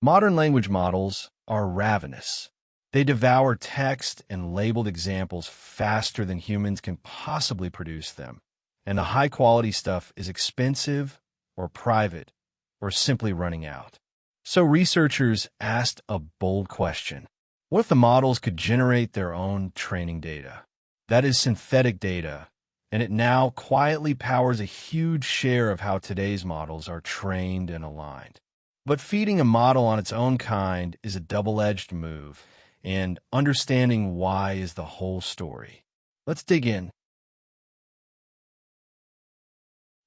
Modern language models are ravenous. They devour text and labeled examples faster than humans can possibly produce them. And the high-quality stuff is expensive or private or simply running out. So researchers asked a bold question. What if the models could generate their own training data? That is synthetic data, and it now quietly powers a huge share of how today's models are trained and aligned. But feeding a model on its own kind is a double-edged move, and understanding why is the whole story. Let's dig in.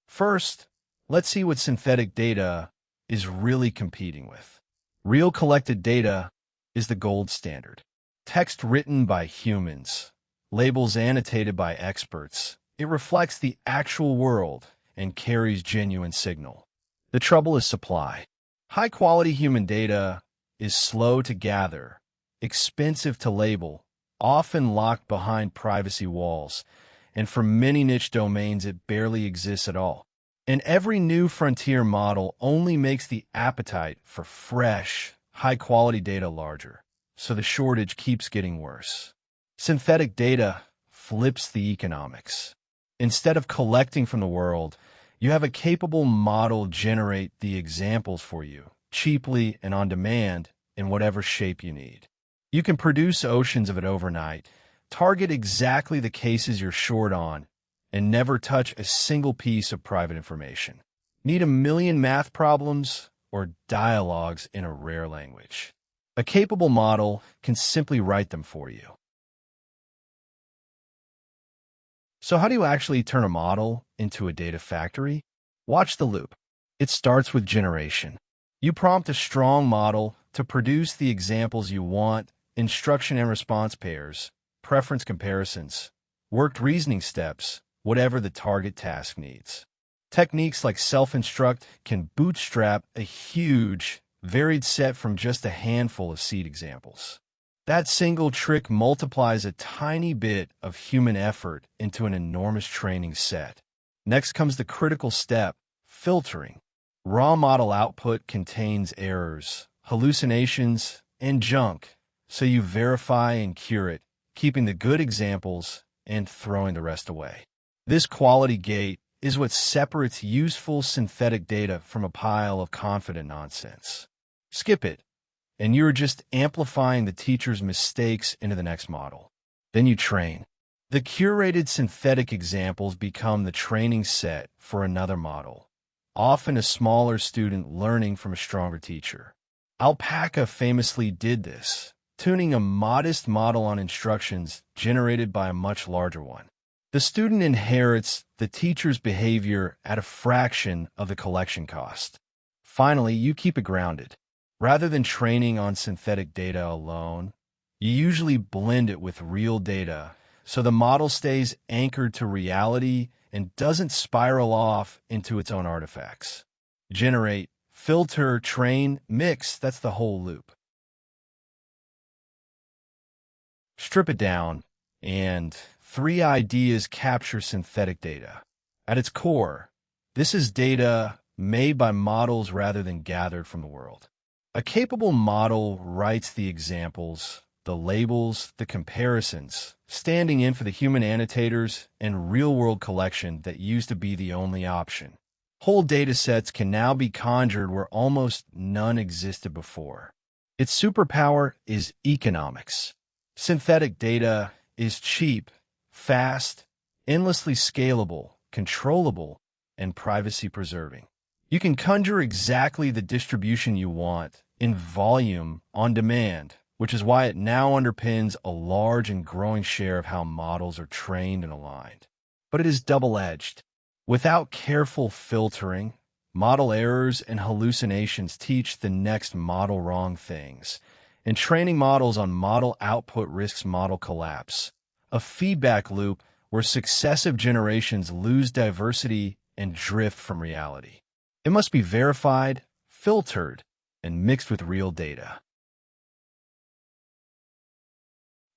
First, let's see what synthetic data is really competing with. Real collected data is the gold standard. Text written by humans, labels annotated by experts. It reflects the actual world and carries genuine signal. The trouble is supply. High-quality human data is slow to gather, expensive to label, often locked behind privacy walls, and for many niche domains it barely exists at all. And every new frontier model only makes the appetite for fresh, high-quality data larger, so the shortage keeps getting worse. Synthetic data flips the economics. Instead of collecting from the world, you have a capable model generate the examples for you, cheaply and on demand, in whatever shape you need. You can produce oceans of it overnight, target exactly the cases you're short on, and never touch a single piece of private information. Need 1,000,000 math problems or dialogues in a rare language? A capable model can simply write them for you. So how do you actually turn a model into a data factory? Watch the loop. It starts with generation. You prompt a strong model to produce the examples you want, instruction and response pairs, preference comparisons, worked reasoning steps, whatever the target task needs. Techniques like self-instruct can bootstrap a huge, varied set from just a handful of seed examples. That single trick multiplies a tiny bit of human effort into an enormous training set. Next comes the critical step, filtering. Raw model output contains errors, hallucinations, and junk, so you verify and cure it, keeping the good examples and throwing the rest away. This quality gate is what separates useful synthetic data from a pile of confident nonsense. Skip it, and you're just amplifying the teacher's mistakes into the next model. Then you train. The curated synthetic examples become the training set for another model, often a smaller student learning from a stronger teacher. Alpaca famously did this, tuning a modest model on instructions generated by a much larger one. The student inherits the teacher's behavior at a fraction of the collection cost. Finally, you keep it grounded. Rather than training on synthetic data alone, you usually blend it with real data so the model stays anchored to reality and doesn't spiral off into its own artifacts. Generate, filter, train, mix, that's the whole loop. Strip it down, and 3 ideas capture synthetic data. At its core, this is data made by models rather than gathered from the world. A capable model writes the examples, the labels, the comparisons, standing in for the human annotators and real-world collection that used to be the only option. Whole datasets can now be conjured where almost none existed before. Its superpower is economics. Synthetic data is cheap, fast, endlessly scalable, controllable, and privacy-preserving. You can conjure exactly the distribution you want in volume on demand, which is why it now underpins a large and growing share of how models are trained and aligned. But it is double-edged. Without careful filtering, model errors and hallucinations teach the next model wrong things, and training models on model output risks model collapse, a feedback loop where successive generations lose diversity and drift from reality. It must be verified, filtered, and mixed with real data.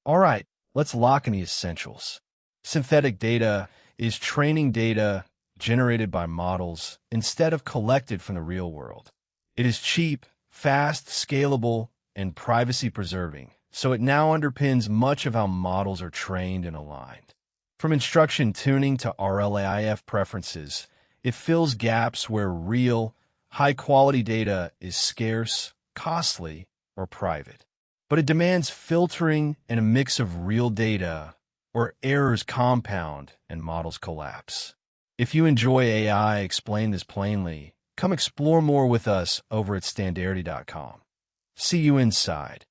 All right, let's lock in the essentials. Synthetic data is training data generated by models instead of collected from the real world. It is cheap, fast, scalable, and privacy-preserving, so it now underpins much of how models are trained and aligned. From instruction tuning to RLAIF preferences, it fills gaps where real, high-quality data is scarce, costly, or private. But it demands filtering and a mix of real data, or errors compound and models collapse. If you enjoy AI explained this plainly, come explore more with us over at standarity.com. See you inside.